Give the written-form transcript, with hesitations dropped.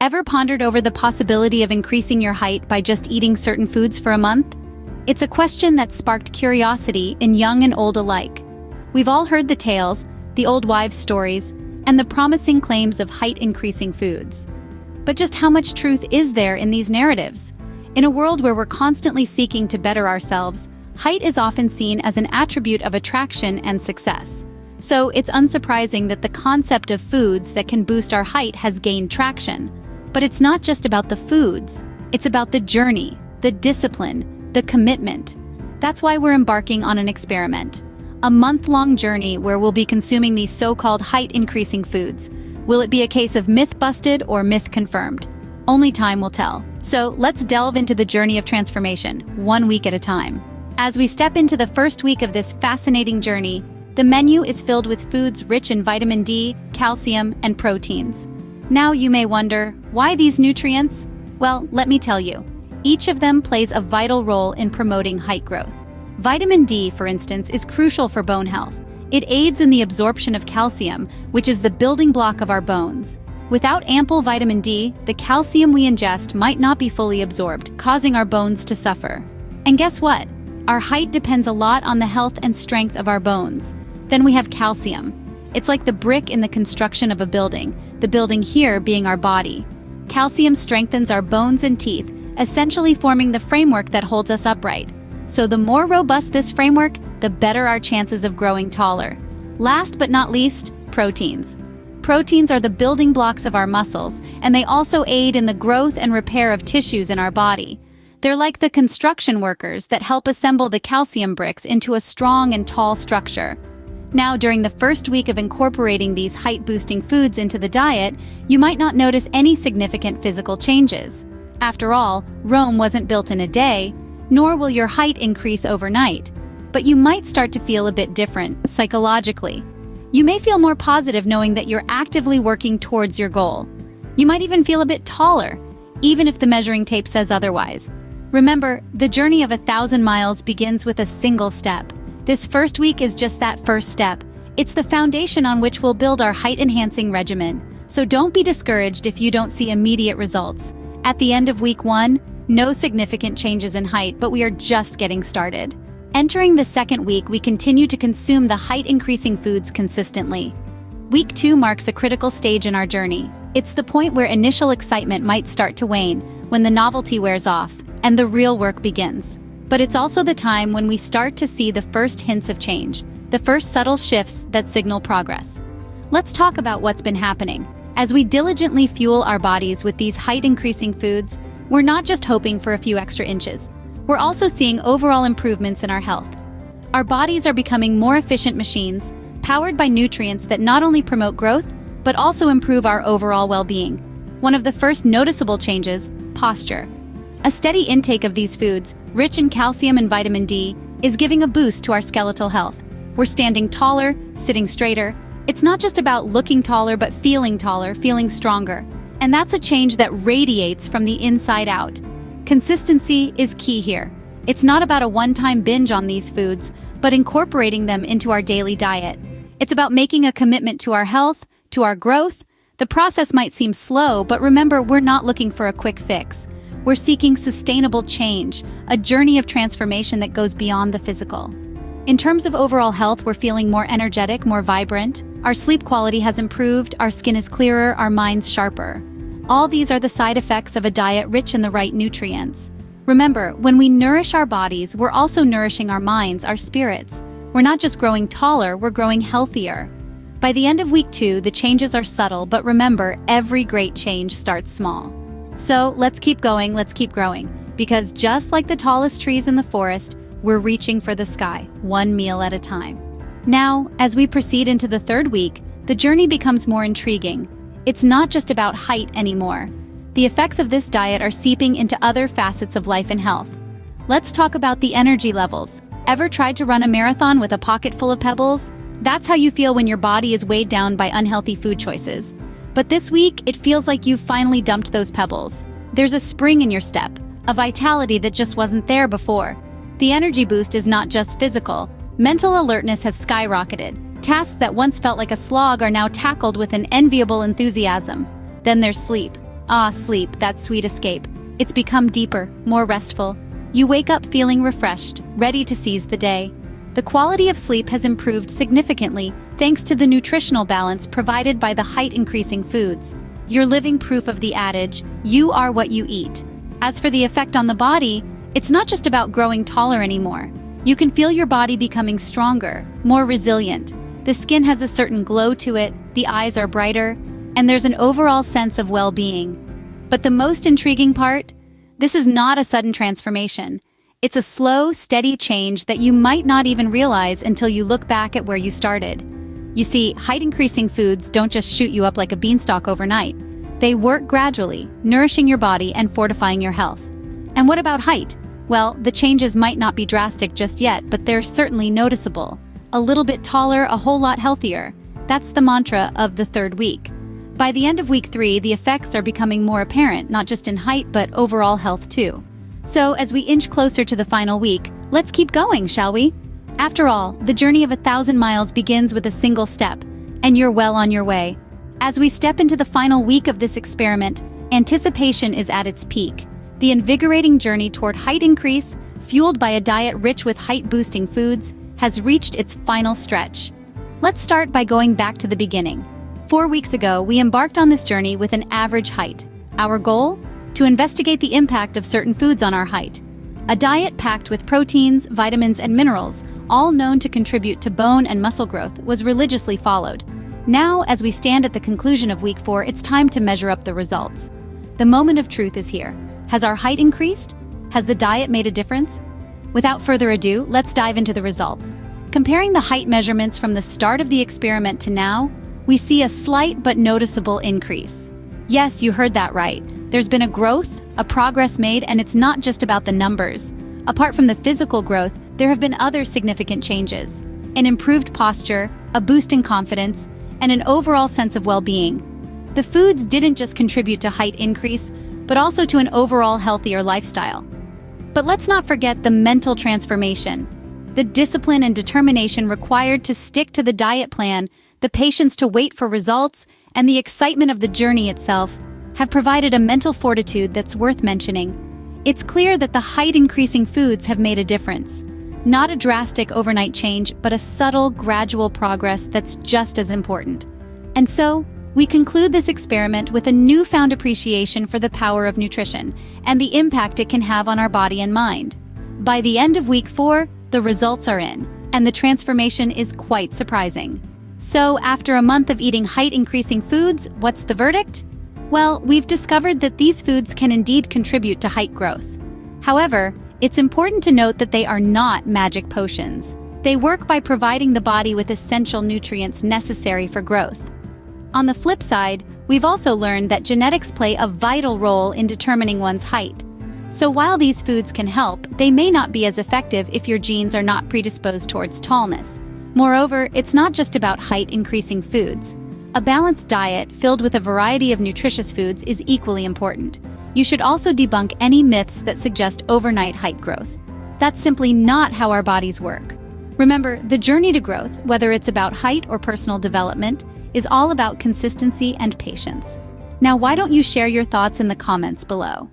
Ever pondered over the possibility of increasing your height by just eating certain foods for a month? It's a question that sparked curiosity in young and old alike. We've all heard the tales, the old wives' stories, and the promising claims of height-increasing foods. But just how much truth is there in these narratives? In a world where we're constantly seeking to better ourselves, height is often seen as an attribute of attraction and success. So it's unsurprising that the concept of foods that can boost our height has gained traction. But it's not just about the foods, it's about the journey, the discipline, the commitment. That's why we're embarking on an experiment. A month-long journey where we'll be consuming these so-called height-increasing foods. Will it be a case of myth busted or myth confirmed? Only time will tell. So let's delve into the journey of transformation, 1 week at a time. As we step into the first week of this fascinating journey, the menu is filled with foods rich in vitamin D, calcium, and proteins. Now you may wonder, why these nutrients? Well, let me tell you. Each of them plays a vital role in promoting height growth. Vitamin D, for instance, is crucial for bone health. It aids in the absorption of calcium, which is the building block of our bones. Without ample vitamin D, the calcium we ingest might not be fully absorbed, causing our bones to suffer. And guess what? Our height depends a lot on the health and strength of our bones. Then we have calcium. It's like the brick in the construction of a building, the building here being our body. Calcium strengthens our bones and teeth, essentially forming the framework that holds us upright. So the more robust this framework, the better our chances of growing taller. Last but not least, proteins. Proteins are the building blocks of our muscles, and they also aid in the growth and repair of tissues in our body. They're like the construction workers that help assemble the calcium bricks into a strong and tall structure. Now, during the first week of incorporating these height-boosting foods into the diet, you might not notice any significant physical changes. After all, Rome wasn't built in a day, nor will your height increase overnight. But you might start to feel a bit different, psychologically. You may feel more positive knowing that you're actively working towards your goal. You might even feel a bit taller, even if the measuring tape says otherwise. Remember, the journey of 1,000 miles begins with a single step. This first week is just that first step. It's the foundation on which we'll build our height-enhancing regimen. So don't be discouraged if you don't see immediate results. At the end of week 1, no significant changes in height, but we are just getting started. Entering the second week, we continue to consume the height-increasing foods consistently. Week 2 marks a critical stage in our journey. It's the point where initial excitement might start to wane, when the novelty wears off, and the real work begins. But it's also the time when we start to see the first hints of change, the first subtle shifts that signal progress. Let's talk about what's been happening. As we diligently fuel our bodies with these height-increasing foods, we're not just hoping for a few extra inches. We're also seeing overall improvements in our health. Our bodies are becoming more efficient machines, powered by nutrients that not only promote growth, but also improve our overall well-being. One of the first noticeable changes, posture. A steady intake of these foods, rich in calcium and vitamin D, is giving a boost to our skeletal health. We're standing taller, sitting straighter. It's not just about looking taller, but feeling taller, feeling stronger. And that's a change that radiates from the inside out. Consistency is key here. It's not about a one-time binge on these foods, but incorporating them into our daily diet. It's about making a commitment to our health, to our growth. The process might seem slow, but remember, we're not looking for a quick fix. We're seeking sustainable change, a journey of transformation that goes beyond the physical. In terms of overall health, we're feeling more energetic, more vibrant. Our sleep quality has improved, our skin is clearer, our mind's sharper. All these are the side effects of a diet rich in the right nutrients. Remember, when we nourish our bodies, we're also nourishing our minds, our spirits. We're not just growing taller, we're growing healthier. By the end of week 2, the changes are subtle, but remember, every great change starts small. So let's keep going, let's keep growing, because just like the tallest trees in the forest, we're reaching for the sky, one meal at a time. Now, as we proceed into the third week, the journey becomes more intriguing. It's not just about height anymore. The effects of this diet are seeping into other facets of life and health. Let's talk about the energy levels. Ever tried to run a marathon with a pocket full of pebbles? That's how you feel when your body is weighed down by unhealthy food choices. But this week, it feels like you've finally dumped those pebbles. There's a spring in your step, a vitality that just wasn't there before. The energy boost is not just physical. Mental alertness has skyrocketed. Tasks that once felt like a slog are now tackled with an enviable enthusiasm. Then there's sleep. Ah, sleep, that sweet escape. It's become deeper, more restful. You wake up feeling refreshed, ready to seize the day. The quality of sleep has improved significantly thanks to the nutritional balance provided by the height-increasing foods. You're living proof of the adage, you are what you eat. As for the effect on the body, it's not just about growing taller anymore. You can feel your body becoming stronger, more resilient. The skin has a certain glow to it, the eyes are brighter, and there's an overall sense of well-being. But the most intriguing part? This is not a sudden transformation. It's a slow, steady change that you might not even realize until you look back at where you started. You see, height-increasing foods don't just shoot you up like a beanstalk overnight. They work gradually, nourishing your body and fortifying your health. And what about height? Well, the changes might not be drastic just yet, but they're certainly noticeable. A little bit taller, a whole lot healthier. That's the mantra of the third week. By the end of week 3, the effects are becoming more apparent, not just in height, but overall health too. So, as we inch closer to the final week, let's keep going, shall we? After all, the journey of 1,000 miles begins with a single step, and you're well on your way. As we step into the final week of this experiment, anticipation is at its peak. The invigorating journey toward height increase, fueled by a diet rich with height-boosting foods, has reached its final stretch. Let's start by going back to the beginning. 4 weeks ago, we embarked on this journey with an average height. Our goal? To investigate the impact of certain foods on our height. A diet packed with proteins, vitamins, and minerals, all known to contribute to bone and muscle growth, was religiously followed. Now, as we stand at the conclusion of week 4, it's time to measure up the results. The moment of truth is here. Has our height increased? Has the diet made a difference? Without further ado, let's dive into the results. Comparing the height measurements from the start of the experiment to now, we see a slight but noticeable increase. Yes, you heard that right. There's been a growth, a progress made, and it's not just about the numbers. Apart from the physical growth, there have been other significant changes. An improved posture, a boost in confidence, and an overall sense of well-being. The foods didn't just contribute to height increase, but also to an overall healthier lifestyle. But let's not forget the mental transformation. The discipline and determination required to stick to the diet plan, the patience to wait for results, and the excitement of the journey itself have provided a mental fortitude that's worth mentioning. It's clear that the height-increasing foods have made a difference. Not a drastic overnight change, but a subtle, gradual progress that's just as important. And so, we conclude this experiment with a newfound appreciation for the power of nutrition and the impact it can have on our body and mind. By the end of week 4, the results are in, and the transformation is quite surprising. So, after a month of eating height-increasing foods, what's the verdict? Well, we've discovered that these foods can indeed contribute to height growth. However, it's important to note that they are not magic potions. They work by providing the body with essential nutrients necessary for growth. On the flip side, we've also learned that genetics play a vital role in determining one's height. So while these foods can help, they may not be as effective if your genes are not predisposed towards tallness. Moreover, it's not just about height-increasing foods. A balanced diet filled with a variety of nutritious foods is equally important. You should also debunk any myths that suggest overnight height growth. That's simply not how our bodies work. Remember, the journey to growth, whether it's about height or personal development, is all about consistency and patience. Now, why don't you share your thoughts in the comments below?